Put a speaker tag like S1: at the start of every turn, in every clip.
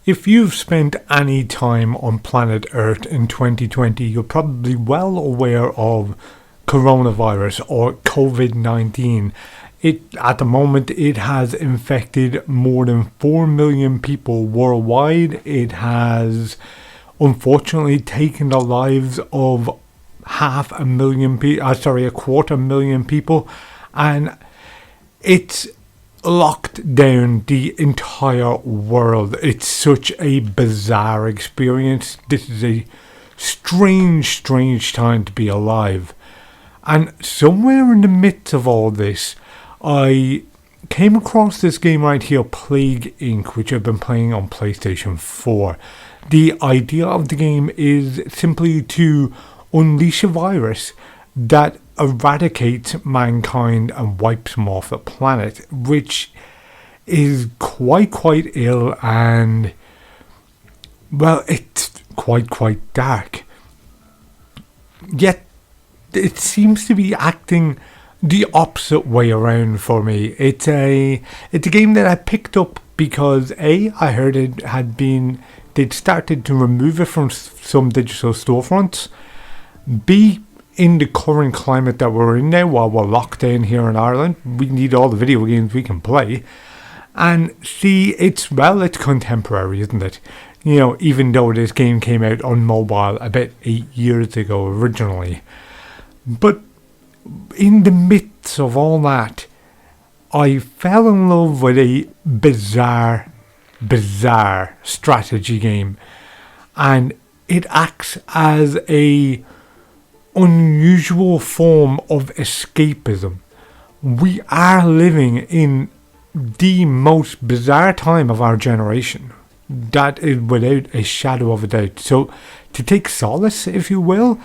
S1: If you've spent any time on planet Earth in 2020, you're probably well aware of coronavirus or COVID-19. At the moment, it has infected more than 4 million people worldwide. It has unfortunately taken the lives of a 250,000 people, and it's locked down the entire world. It's such a bizarre experience. This is a strange time to be alive. And somewhere in the midst of all this, I came across this game right here, Plague Inc., which I've been playing on PlayStation 4. The idea of the game is simply to unleash a virus that eradicates mankind and wipes them off the planet, which is quite ill, and well, it's quite dark. Yet it seems to be acting the opposite way around for me. It's a game that I picked up because I heard they'd started to remove it from some digital storefronts. B, in the current climate that we're in now, while we're locked down here in Ireland, we need all the video games we can play. And C, it's contemporary, isn't it? You know, even though this game came out on mobile about 8 years ago originally. But in the midst of all that, I fell in love with a bizarre strategy game. And it acts as a unusual form of escapism. We are living in the most bizarre time of our generation. That is without a shadow of a doubt. So to take solace, if you will,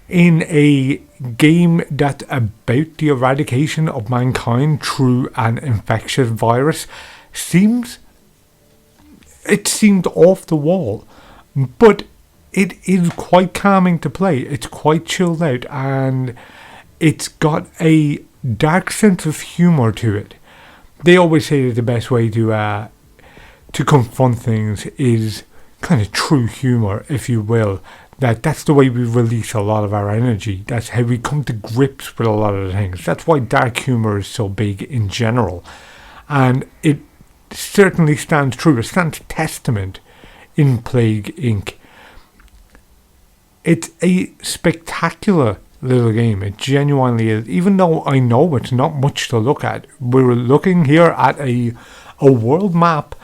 S1: in a game that's about the eradication of mankind through an infectious virus seemed off the wall. But it is quite calming to play. It's quite chilled out, and it's got a dark sense of humour to it. They always say that the best way to confront things is kind of true humour, if you will. That's the way we release a lot of our energy. That's how we come to grips with a lot of the things. That's why dark humour is so big in general. And it certainly stands true. It stands testament in Plague Inc. It's a spectacular little game. It genuinely is. Even though I know it's not much to look at. We're looking here at a world map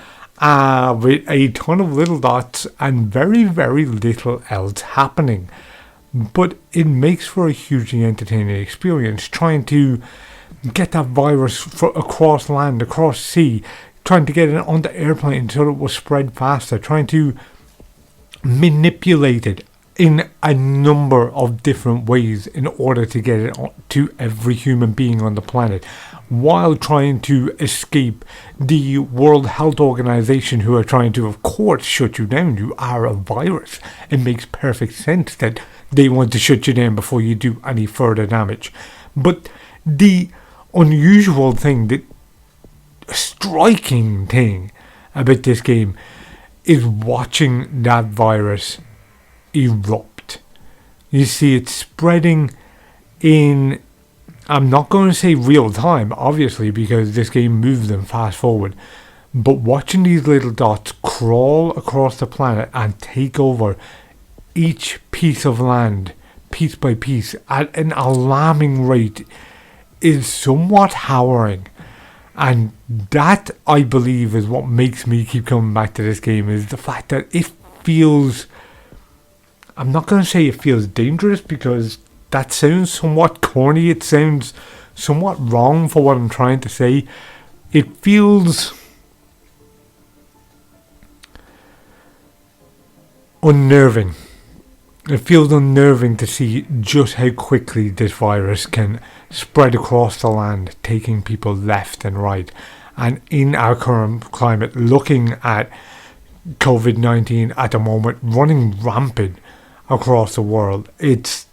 S1: with a ton of little dots and very little else happening. But it makes for a hugely entertaining experience, trying to get that virus across land, across sea, trying to get it onto airplanes so it will spread faster, trying to manipulate it in a number of different ways in order to get it to every human being on the planet, while trying to escape the World Health Organization, who are trying to, of course, shut you down. You are a virus. It makes perfect sense that they want to shut you down before you do any further damage. But the unusual thing, the striking thing about this game is watching that virus erupt. You see it spreading in, I'm not going to say real time, obviously, because this game moves them fast forward, but watching these little dots crawl across the planet and take over each piece of land, piece by piece, at an alarming rate, is somewhat harrowing. And that, I believe, is what makes me keep coming back to this game, is the fact that it feels, I'm not going to say it feels dangerous, because that sounds somewhat corny. It sounds somewhat wrong for what I'm trying to say. It feels unnerving. It feels unnerving to see just how quickly this virus can spread across the land, taking people left and right. And in our current climate, looking at COVID-19 at the moment running rampant across the world, it's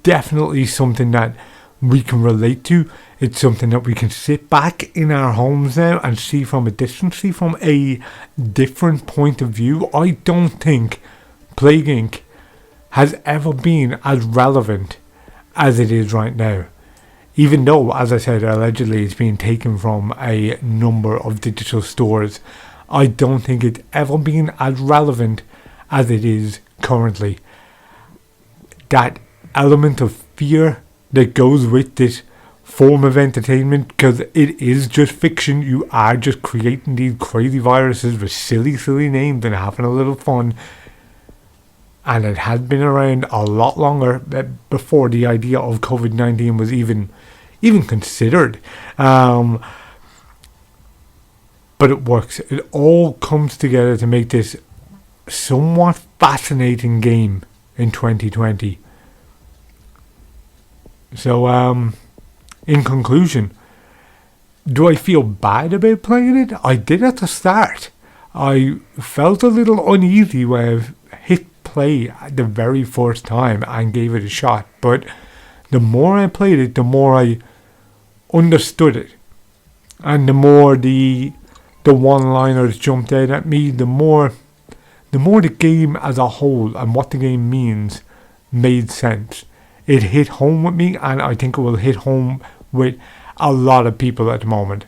S1: definitely something that we can relate to. It's something that we can sit back in our homes now and see from a distance, see from a different point of view. I don't think Plague Inc. has ever been as relevant as it is right now. Even though, as I said, allegedly it's being taken from a number of digital stores, I don't think it's ever been as relevant as it is currently. That element of fear that goes with this form of entertainment, because it is just fiction. You are just creating these crazy viruses with silly names and having a little fun. And it has been around a lot longer before the idea of COVID-19 was even considered. But it works. It all comes together to make this somewhat fascinating game in 2020. So, in conclusion, do I feel bad about playing it? I did at the start. I felt a little uneasy when I hit play the very first time and gave it a shot. But the more I played it, the more I understood it. And the more the one-liners jumped out at me, the more the game as a whole and what the game means made sense. It hit home with me, and I think it will hit home with a lot of people at the moment.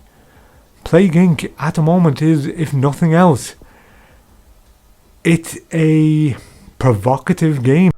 S1: Plague Inc. at the moment is, if nothing else, it's a provocative game.